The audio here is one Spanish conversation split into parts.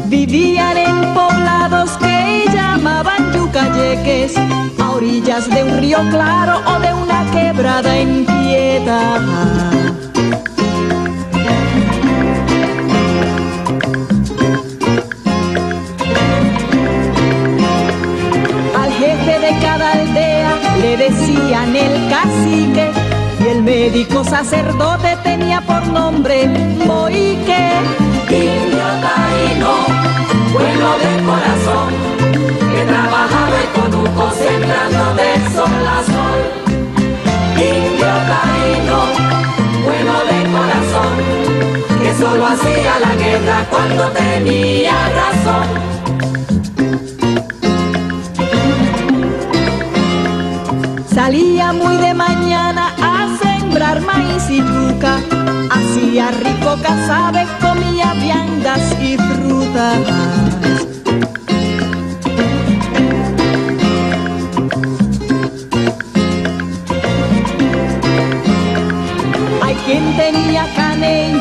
Vivían en poblados que llamaban yucayeques, a orillas de un río claro o de una quebrada en piedad. Al jefe de cada aldea le decían el cacique, y el médico sacerdote tenía por nombre Moique. Indio taíno, bueno de corazón, que trabajaba el conuco sembrando de sol a sol. Indio taíno, bueno de corazón, que solo hacía la guerra cuando tenía razón. Salía muy de mañana a sembrar maíz y yuca, hacía rico casabe, comía viandas y frutas. Hay quien tenía caney,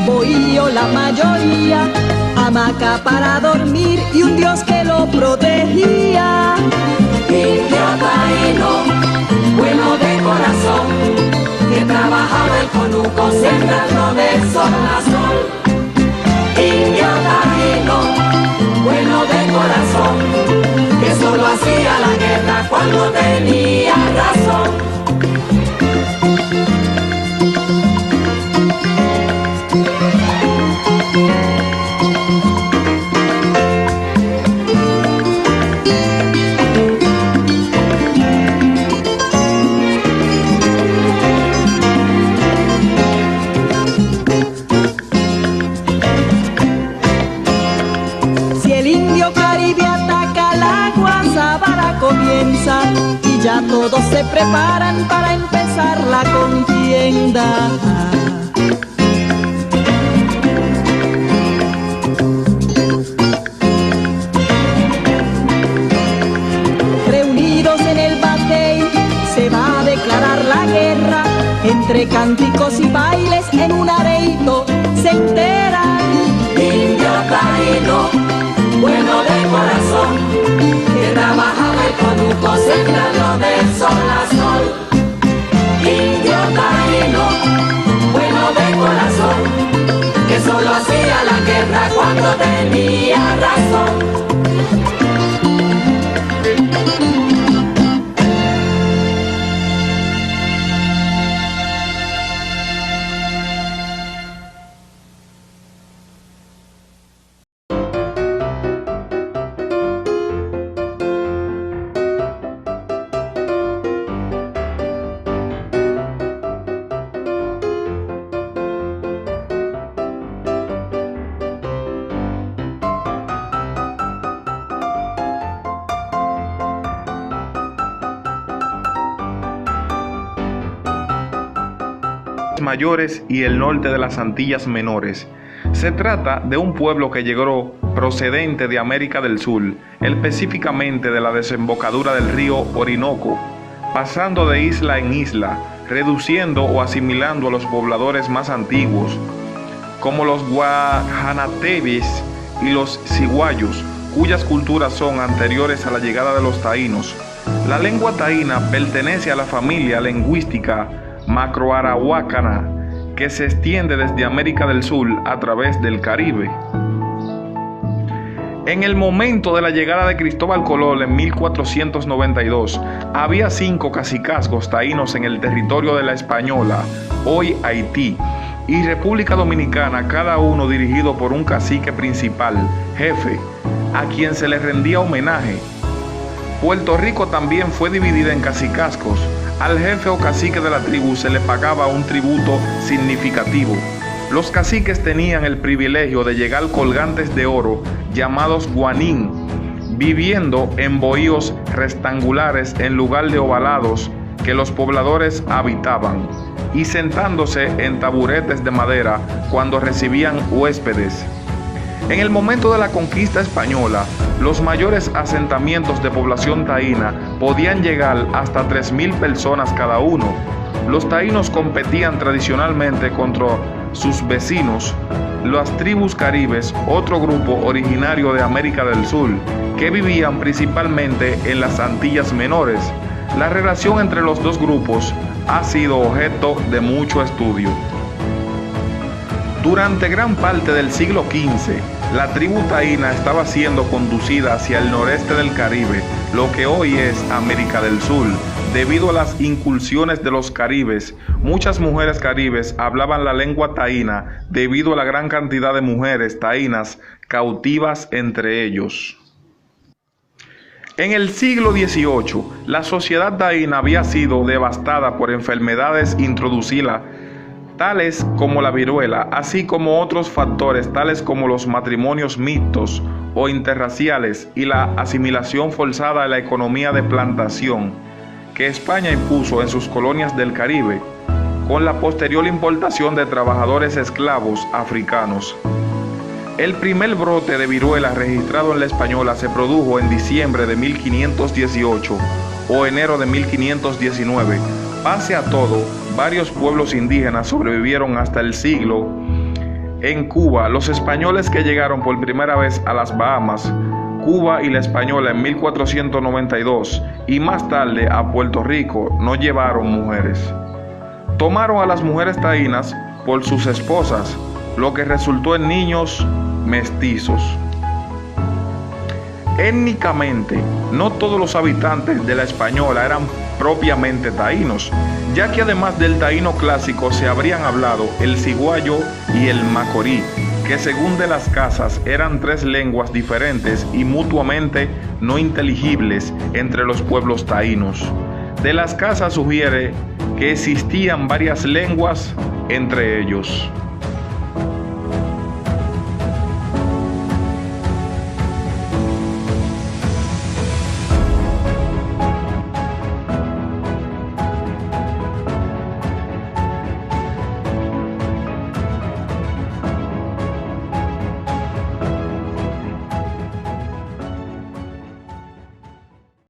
bohío la mayoría, hamaca para dormir y un Dios que lo protegía. Indio taíno, bueno de corazón, que trabajaba el conuco sembrando de sol a sol. Indio taíno, bueno de corazón, que solo hacía la guerra cuando tenía razón. Comienza y ya todos se preparan para empezar la contienda. Reunidos en el batey se va a declarar la guerra, entre cánticos y bailes en un areito se enteran. Indio taíno, bueno de corazón, que trabajaba el conuco sembrando de sol a sol. Indio taíno, bueno de corazón, que solo hacía la guerra cuando tenía razón. Mayores y el norte de las Antillas Menores. Se trata de un pueblo que llegó procedente de América del Sur, específicamente de la desembocadura del río Orinoco, pasando de isla en isla, reduciendo o asimilando a los pobladores más antiguos, como los Guajanatebes y los Ciguayos, cuyas culturas son anteriores a la llegada de los taínos. La lengua taína pertenece a la familia lingüística macroarahuacana, que se extiende desde América del Sur a través del Caribe. En el momento de la llegada de Cristóbal Colón en 1492, había 5 cacicazgos taínos en el territorio de La Española, hoy Haití, y República Dominicana, cada uno dirigido por un cacique principal, jefe, a quien se le rendía homenaje. Puerto Rico también fue dividida en cacicazgos. Al jefe o cacique de la tribu se le pagaba un tributo significativo. Los caciques tenían el privilegio de llegar colgantes de oro, llamados guanín, viviendo en bohíos rectangulares en lugar de ovalados que los pobladores habitaban, y sentándose en taburetes de madera cuando recibían huéspedes. En el momento de la conquista española, los mayores asentamientos de población taína podían llegar hasta 3.000 personas cada uno. Los taínos competían tradicionalmente contra sus vecinos, las tribus caribes, otro grupo originario de América del Sur, que vivían principalmente en las Antillas Menores. La relación entre los dos grupos ha sido objeto de mucho estudio. Durante gran parte del siglo XV, la tribu taína estaba siendo conducida hacia el noreste del Caribe, lo que hoy es América del Sur. Debido a las incursiones de los caribes, muchas mujeres caribes hablaban la lengua taína debido a la gran cantidad de mujeres taínas cautivas entre ellos. En el siglo XVIII, la sociedad taína había sido devastada por enfermedades introducidas, tales como la viruela, así como otros factores tales como los matrimonios mixtos o interraciales y la asimilación forzada a la economía de plantación que España impuso en sus colonias del Caribe, con la posterior importación de trabajadores esclavos africanos. El primer brote de viruela registrado en la Española se produjo en diciembre de 1518 o enero de 1519. Pese a todo, varios pueblos indígenas sobrevivieron hasta el siglo. En Cuba, los españoles que llegaron por primera vez a las Bahamas, Cuba y la Española en 1492 y más tarde a Puerto Rico no llevaron mujeres. Tomaron a las mujeres taínas por sus esposas, lo que resultó en niños mestizos. Étnicamente, no todos los habitantes de la Española eran propiamente taínos, ya que además del taíno clásico se habrían hablado el ciguayo y el macorí, que según de las casas eran tres lenguas diferentes y mutuamente no inteligibles entre los pueblos taínos. De las casas sugiere que existían varias lenguas entre ellos.